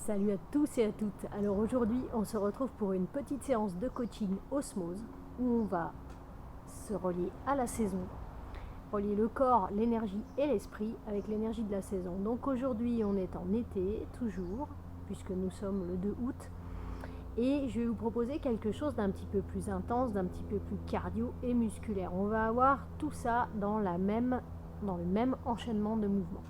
Salut à tous et à toutes. Alors aujourd'hui, on se retrouve pour une petite séance de coaching osmose où on va se relier à la saison, relier le corps, l'énergie et l'esprit avec l'énergie de la saison. Donc aujourd'hui, on est en été toujours, puisque nous sommes le 2 août. Et je vais vous proposer quelque chose d'un petit peu plus intense, d'un petit peu plus cardio et musculaire. On va avoir tout ça dans le même enchaînement de mouvements.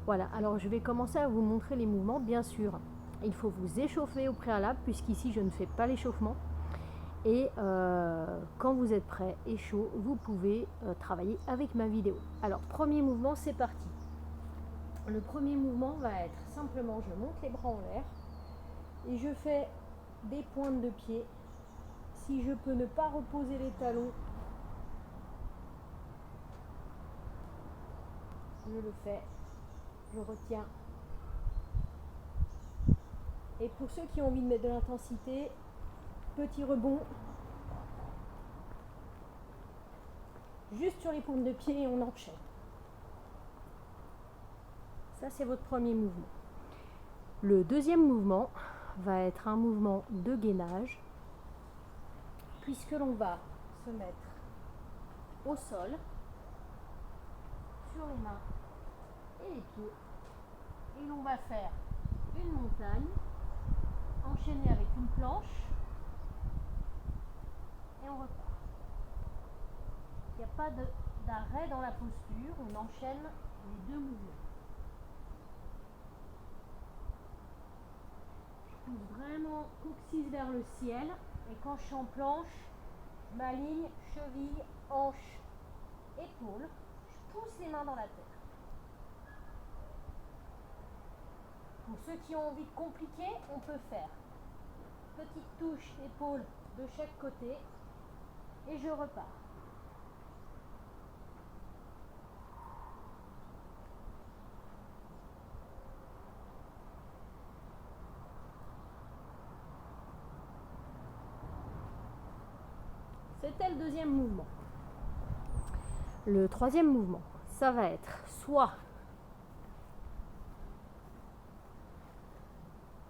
Voilà, alors je vais commencer à vous montrer les mouvements. Bien sûr, il faut vous échauffer au préalable, puisqu'ici je ne fais pas l'échauffement. Et quand vous êtes prêt et chaud, vous pouvez travailler avec ma vidéo. Alors, premier mouvement, c'est parti. Le premier mouvement va être simplement, je monte les bras en l'air et je fais des pointes de pied. Si je peux ne pas reposer les talons, je le fais. Je retiens. Et pour ceux qui ont envie de mettre de l'intensité, petit rebond. Juste sur les pointes de pied et on enchaîne. Ça, c'est votre premier mouvement. Le deuxième mouvement va être un mouvement de gainage, puisque l'on va se mettre au sol, sur les mains et les pieds, et l'on va faire une montagne, enchaînée avec une planche, et on repart. Il n'y a pas d'arrêt dans la posture, on enchaîne les deux mouvements. Je pousse vraiment coccyx vers le ciel, et quand je suis en planche, je m'aligne cheville, hanche, épaule, je pousse les mains dans la terre. Pour ceux qui ont envie de compliquer, on peut faire petite touche épaule de chaque côté et je repars. C'était le deuxième mouvement. Le troisième mouvement, ça va être soit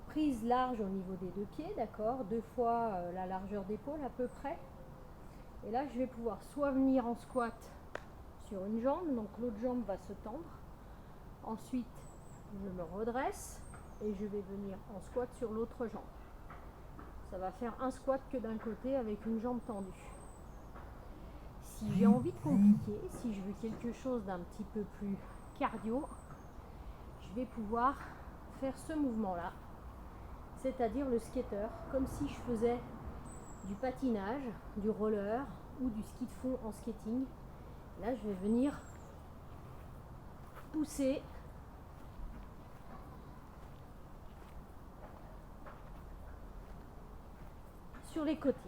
prise large au niveau des deux pieds, d'accord, 2 fois la largeur d'épaule à peu près. Et là, je vais pouvoir soit venir en squat sur une jambe, donc l'autre jambe va se tendre. Ensuite, je me redresse et je vais venir en squat sur l'autre jambe. Ça va faire un squat que d'un côté avec une jambe tendue. Si j'ai envie de compliquer, si je veux quelque chose d'un petit peu plus cardio, je vais pouvoir faire ce mouvement-là, c'est-à-dire le skater, comme si je faisais du patinage, du roller ou du ski de fond en skating. Là, je vais venir pousser sur les côtés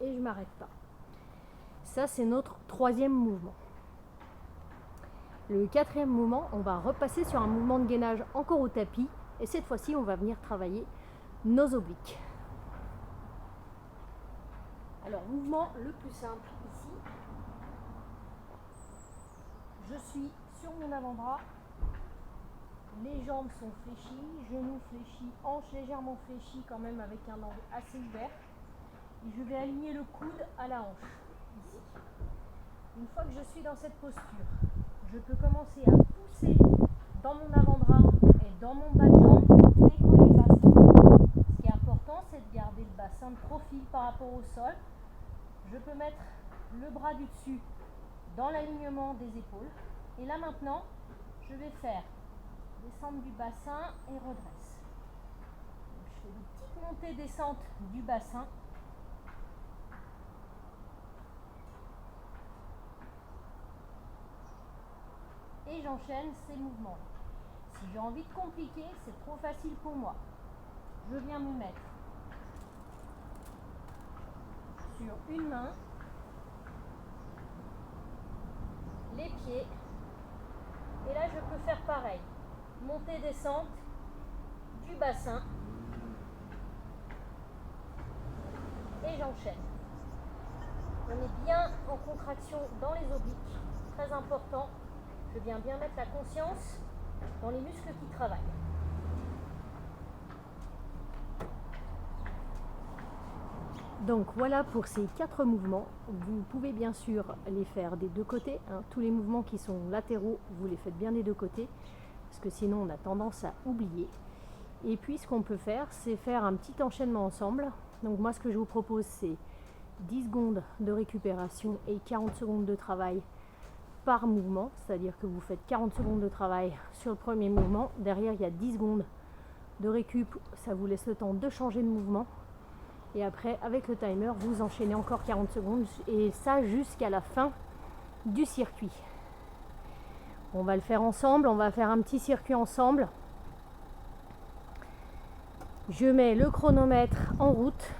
et je m'arrête pas. Ça, c'est notre troisième mouvement. Le quatrième mouvement, on va repasser sur un mouvement de gainage encore au tapis et cette fois-ci, on va venir travailler nos obliques. Alors, mouvement le plus simple ici. Je suis sur mon avant-bras, les jambes sont fléchies, genoux fléchis, hanches légèrement fléchies quand même avec un angle assez ouvert. Et je vais aligner le coude à la hanche, ici. Une fois que je suis dans cette posture, je peux commencer à pousser dans mon avant-bras et dans mon bas de jambe, décoller le bassin. Ce qui est important, c'est de garder le bassin de profil par rapport au sol. Je peux mettre le bras du dessus dans l'alignement des épaules. Et là maintenant, je vais faire descendre du bassin et redresse. Donc, je fais des petites montées-descentes du bassin. Et j'enchaîne ces mouvements. Si j'ai envie de compliquer, c'est trop facile pour moi. Je viens me mettre sur une main, les pieds, et là je peux faire pareil. Montée, descente du bassin, et j'enchaîne. On est bien en contraction dans les obliques, très important. Je viens bien mettre la conscience dans les muscles qui travaillent. Donc voilà pour ces 4 mouvements. Vous pouvez bien sûr les faire des deux côtés, hein. Tous les mouvements qui sont latéraux, vous les faites bien des deux côtés, parce que sinon on a tendance à oublier. Et puis ce qu'on peut faire, c'est faire un petit enchaînement ensemble. Donc moi ce que je vous propose, c'est 10 secondes de récupération et 40 secondes de travail par mouvement. C'est-à-dire que vous faites 40 secondes de travail sur le premier mouvement. Derrière, il y a 10 secondes de récup. Ça vous laisse le temps de changer de mouvement. Et après, avec le timer, vous enchaînez encore 40 secondes. Et ça jusqu'à la fin du circuit. On va le faire ensemble. On va faire un petit circuit ensemble. Je mets le chronomètre en route.